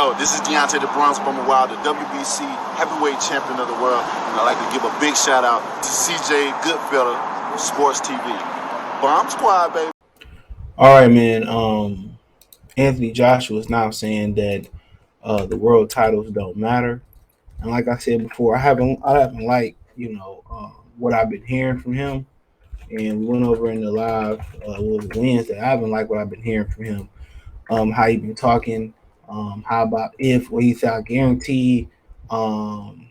Yo, this is Deontay the Bronx Bummer Wild, the WBC heavyweight champion of the world, and I'd like to give a big shout out to CJ Goodfellow, Sports TV. Bomb Squad, baby. All right, man. Anthony Joshua is now saying that the world titles don't matter, and like I said before, I haven't liked what I've been hearing from him, and we went over in the live with Wednesday. I haven't liked what I've been hearing from him. How he been talking. How about what he said? I guarantee. I'm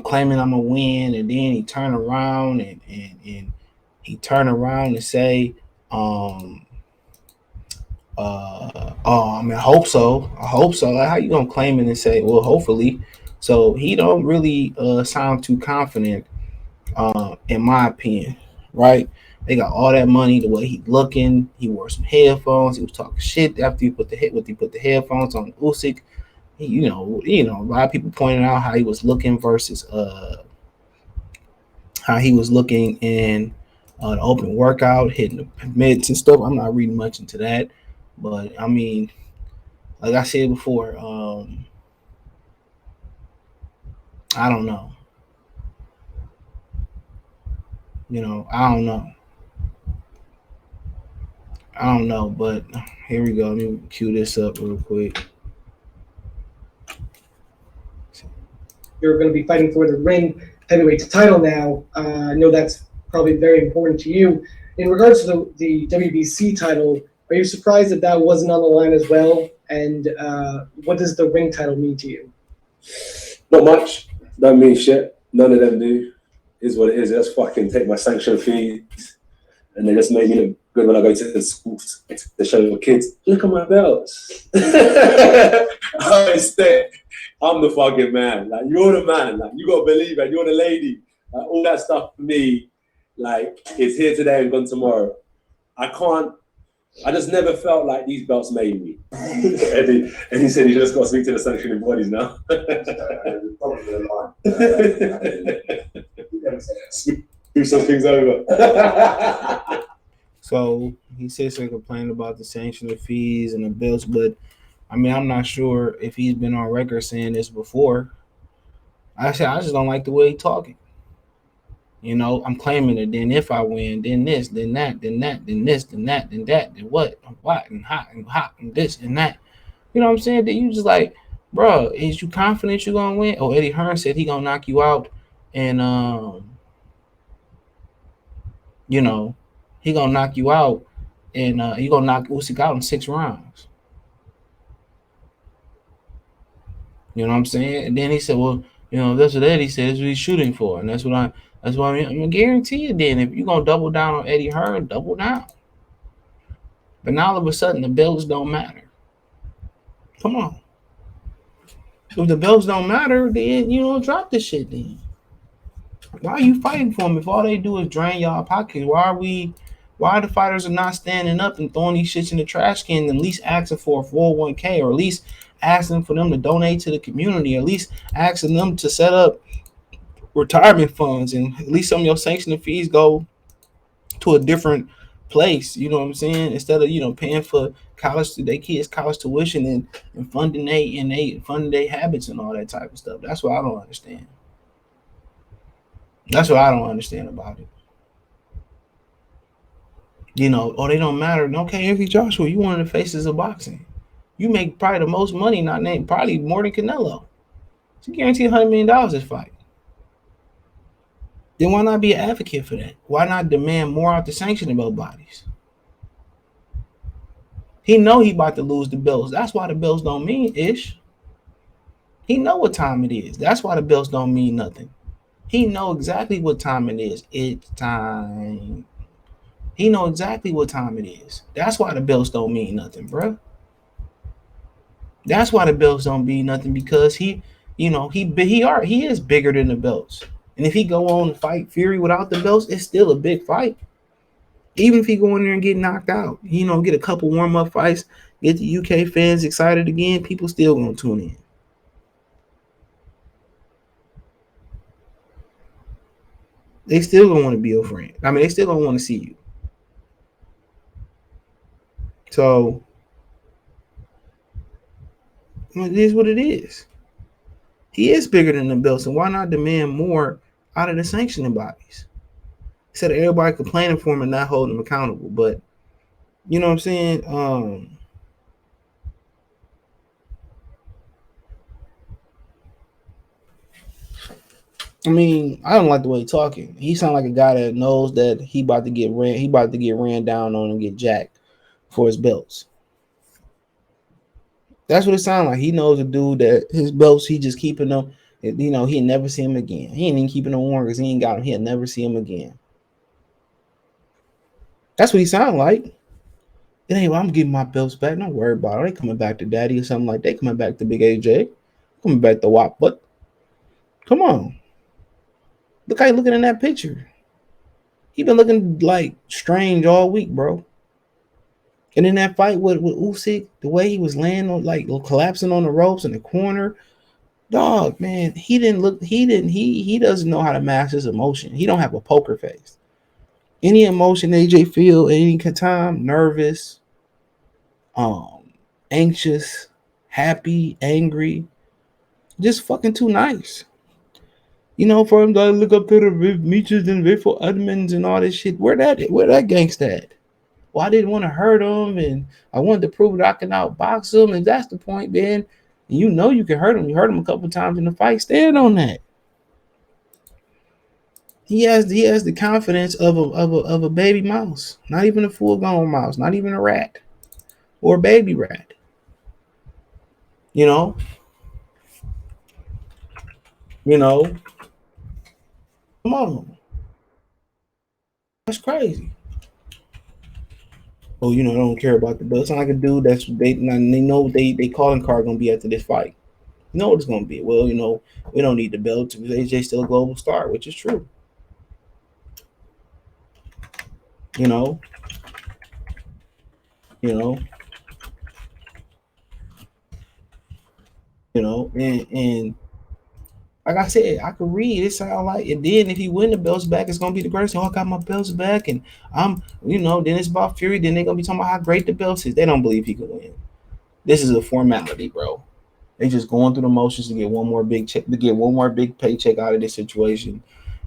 claiming I'm gonna win, and then he turned around and he turned around and say, oh, I mean, I hope so. Like, how you gonna claim it and say, well, hopefully? So he don't really sound too confident, in my opinion, right? They got all that money. The way he looking, he wore some headphones. He was talking shit after he put the headphones on Usyk. You know, a lot of people pointed out how he was looking versus how he was looking in the open workout, hitting the mitts and stuff. I'm not reading much into that, but I mean, like I said before, I don't know. I don't know, but here we go. Let me cue this up real quick. You're going to be fighting for the ring heavyweight title now. I know that's probably very important to you. In regards to the WBC title, are you surprised that wasn't on the line as well? And what does the ring title mean to you? Not much. Don't mean shit. None of them do. Is what it is. They just fucking take my sanction fees, and they just make me look good when I go to the schools to show the kids. Look at my belts. I'm the fucking man. Like, you're the man. Like, you gotta believe it. You're the lady. Like, all that stuff for me, like, it's here today and gone tomorrow. I just never felt like these belts made me. Eddie said he just got to speak to the sanctioning bodies now. Do some things over. So he says he's complaining about the sanctioning fees and the belts, but I mean, I'm not sure if he's been on record saying this before. I just don't like the way he's talking. I'm claiming it. Then if I win, then this, then that, then that, then this, then that, then that, then what, and hot, and this, and that. You know what I'm saying? That you just like, bro, is you confident you're gonna win? Oh, Eddie Hearn said he gonna knock you out, and he gonna knock you out, and he gonna knock Usyk out in 6 rounds. You know what I'm saying? And then he said, well, that's what Eddie said. That's what he's shooting for, and that's what I'm gonna guarantee you. Then if you're gonna double down on Eddie Hearn, double down. But now all of a sudden the belts don't matter. Come on. If the belts don't matter, then drop this shit. Then why are you fighting for them if all they do is drain y'all pockets? Why the fighters are not standing up and throwing these shits in the trash can and at least asking for a 401k, or at least asking for them to donate to the community, or at least asking them to set up retirement funds, and at least some of your sanctioning fees go to a different place, you know what I'm saying? Instead of paying for their kids' college tuition and funding their habits and all that type of stuff. That's what I don't understand. That's what I don't understand about it. They don't matter. Okay, Anthony Joshua, you one of the faces of boxing. You make probably the most money, probably more than Canelo. So you guarantee $100 million this fight. Then why not be an advocate for that? Why not demand more out the sanctionable bodies? He know he about to lose the belts. That's why the belts don't mean ish. He know what time it is. That's why the belts don't mean nothing. He know exactly what time it is. It's time. He know exactly what time it is. That's why the belts don't mean nothing, bro. That's why the belts don't mean nothing, because he is bigger than the belts. And if he go on to fight Fury without the belts, it's still a big fight. Even if he go in there and get knocked out, get a couple warm-up fights, get the UK fans excited again, people still gonna tune in. They still gonna want to be your friend. I mean, they still gonna want to see you. So It is what it is. He is bigger than the belts, and why not demand more out of the sanctioning bodies? Instead of everybody complaining for him and not holding him accountable. But you know what I'm saying? I mean, I don't like the way he's talking. He sounds like a guy that knows that he about to get ran down on and get jacked for his belts. That's what it sounds like. He knows a dude that his belts, he just keeping them. You know, he'll never see him again. He ain't even keeping them warm because he ain't got him. He'll never see him again. That's what he sound like. It ain't, well, I'm getting my belts back. Don't worry about it. They coming back to daddy or something like that. They coming back to Big AJ. Coming back to WAP. But come on. Look how he looking in that picture. He been looking like strange all week, bro. And in that fight with Usyk, the way he was laying on, like collapsing on the ropes in the corner, dog, man, he doesn't know how to master his emotion. He don't have a poker face. Any emotion AJ feel at any time, nervous, anxious, happy, angry, just fucking too nice. You know, for him to look up to the Meeches and Viffle Edmonds and all this shit. Where that gangsta at? Well, I didn't want to hurt him, and I wanted to prove that I can outbox him, and that's the point, man. And you know you can hurt him. You hurt him a couple times in the fight. Stand on that. He has the confidence of a baby mouse, not even a full-grown mouse, not even a rat or a baby rat. You know, come on, that's crazy. Oh, I don't care about the belt. It's not like a dude they know they calling card gonna be after this fight. You know what it's gonna be. Well, we don't need the belt because AJ's still a global star, which is true. You know. And like I said, I could read. It sound like, and then if he win the belts back, it's gonna be the greatest. Oh, I got my belts back, and then it's about Fury. Then they're gonna be talking about how great the belts is. They don't believe he can win. This is a formality, bro. They just going through the motions to get one more big check, to get one more big paycheck out of this situation,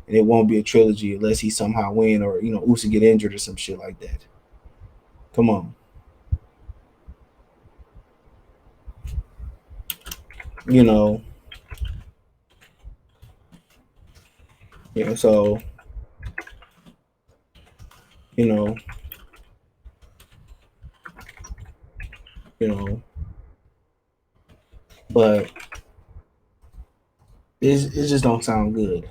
and it won't be a trilogy unless he somehow win or Usyk get injured or some shit like that. Come on. Yeah, so but it just don't sound good.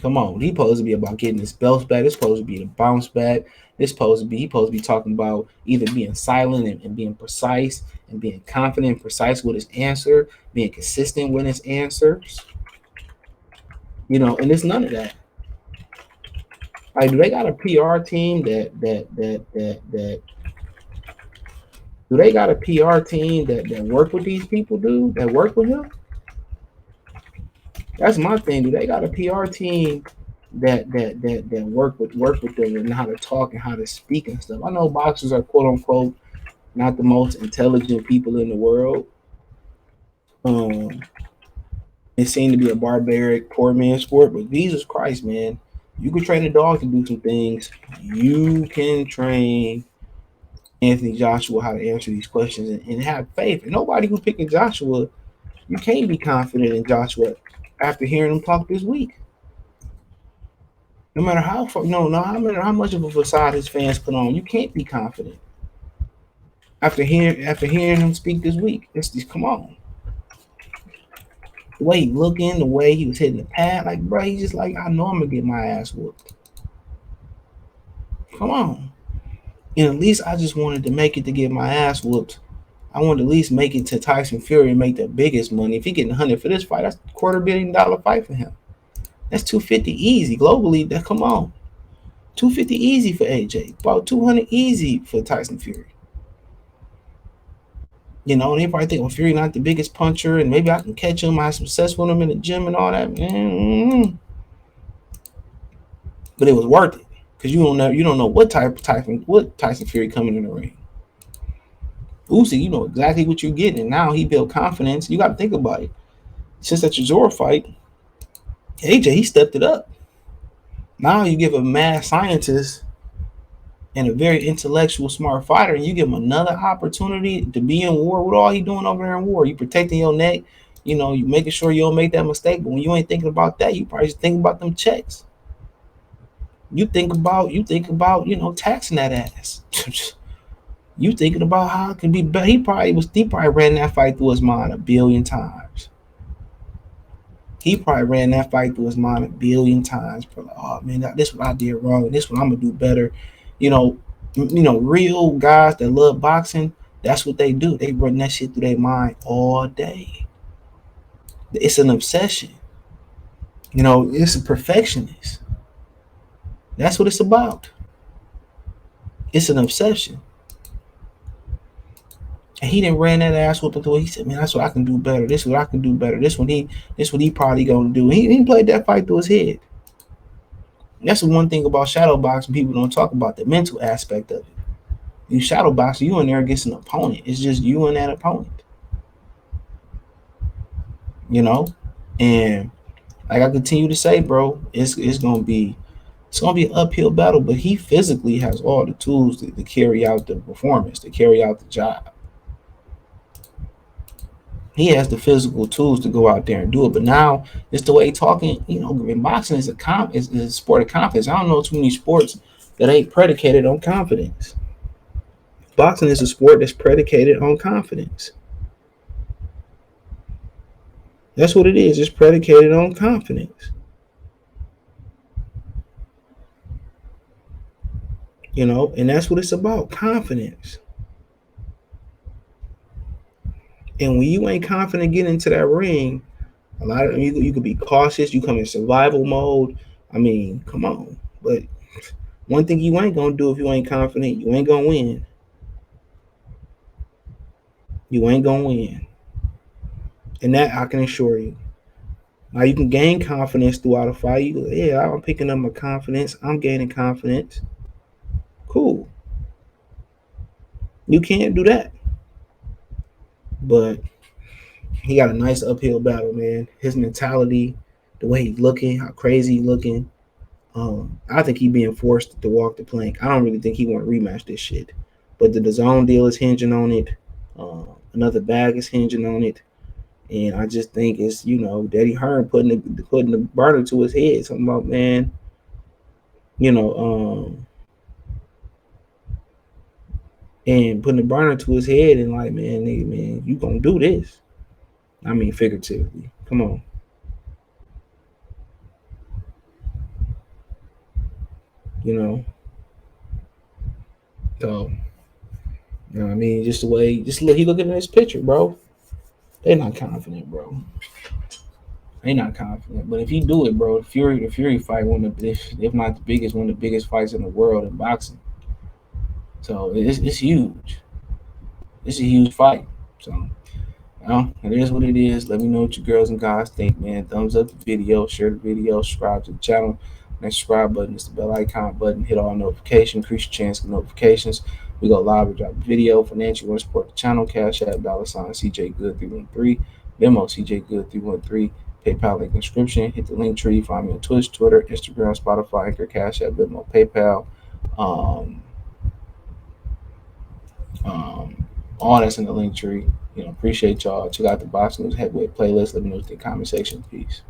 Come on, he supposed to be about getting his belts back. It's supposed to be the bounce back. It's supposed to be talking about either being silent and being precise and being confident and precise with his answer, being consistent with his answers. And it's none of that. Like, do they got a PR team that do they got a PR team that work with these people, dude? That work with him? That's my thing. Do they got a PR team that work with them and how to talk and how to speak and stuff? I know boxers are quote unquote not the most intelligent people in the world. It seemed to be a barbaric, poor man's sport, but Jesus Christ, man, you can train a dog to do some things. You can train Anthony Joshua how to answer these questions and have faith. And nobody who's picking Joshua, you can't be confident in Joshua after hearing him talk this week. No matter no matter how much of a facade his fans put on, you can't be confident after hearing him speak this week. It's just, come on. The way he looking, the way he was hitting the pad, like, bro, he's just like, I know I'm gonna get my ass whooped. Come on. And at least I just wanted to make it to get my ass whooped. I wanted to at least make it to Tyson Fury and make the biggest money. If he getting 100 for this fight, that's a $250 million fight for him. That's 250 easy globally. That, come on, 250 easy for AJ. About 200 easy for Tyson Fury. And they probably think, well, Fury not the biggest puncher, and maybe I can catch him. I have success with him in the gym and all that. But it was worth it because you don't know what Tyson Fury coming in the ring. Usyk, you know exactly what you're getting, and now he built confidence. You got to think about it. Since that Youre fight, AJ, he stepped it up. Now you give a mad scientist and a very intellectual, smart fighter, and you give him another opportunity to be in war. What all he doing over there in war? You protecting your neck, you know, you making sure you don't make that mistake. But when you ain't thinking about that, you probably just think about them checks. You think about, you know, taxing that ass. You thinking about how it can be better. He probably ran that fight through his mind a billion times. He probably ran that fight through his mind a billion times. Like, oh man, this what I did wrong, and this what I'm gonna do better. You know, real guys that love boxing, that's what they do. They run that shit through their mind all day. It's an obsession. You know, it's a perfectionist. That's what it's about. It's an obsession. And he didn't ran that ass whooping through. He said, "Man, that's what I can do better. This is what I can do better. This what he probably gonna do." He played that fight through his head. That's the one thing about shadow boxing people don't talk about, the mental aspect of it. You shadow boxing, you in there against an opponent. It's just you and that opponent. You know? And like I continue to say, bro, it's gonna be an uphill battle, but he physically has all the tools to carry out the performance, to carry out the job. He has the physical tools to go out there and do it. But now it's the way he's talking. You know, boxing is a sport of confidence. I don't know too many sports that ain't predicated on confidence. Boxing is a sport that's predicated on confidence. That's what it is. It's predicated on confidence. You know, and that's what it's about, confidence. And when you ain't confident getting into that ring, a lot of you could be cautious. You come in survival mode. I mean, come on. But one thing you ain't gonna do if you ain't confident, you ain't gonna win. You ain't gonna win. And that I can assure you. Now you can gain confidence throughout a fight. You go, yeah, I'm picking up my confidence. I'm gaining confidence. Cool. You can't do that. But he got a nice uphill battle, man. His mentality, the way he's looking, how crazy he's looking. I think he's being forced to walk the plank. I don't really think he want to rematch this shit. But the DAZN deal is hinging on it. Another bag is hinging on it. And I just think it's, you know, Daddy Hearn putting the burner to his head. Something about, man, you know, and putting the burner to his head and like, man, you gonna do this. I mean, figuratively. Come on. You know. So, you know what I mean? Just the way, he looking at his picture, bro. They're not confident, bro. They not confident. But if he do it, bro, the Fury fight, if not the biggest, one of the biggest fights in the world in boxing. So it's huge. It's a huge fight. So, well, it is what it is. Let me know what you girls and guys think, man. Thumbs up the video, share the video, subscribe to the channel. Next subscribe button is the bell icon button. Hit all notifications, increase your chance of notifications. We go live, we drop a video. Financially, want to support the channel, Cash App, $ CJ Good 313, Venmo CJ Good 313, PayPal link in the description. Hit the link tree. Find me on Twitch, Twitter, Instagram, Spotify, Anchor, Cash App, Venmo, PayPal. All that's in the link tree. You know, appreciate y'all. Check out the Box News Heavyweight playlist. Let me know what you think in the comment section. Peace.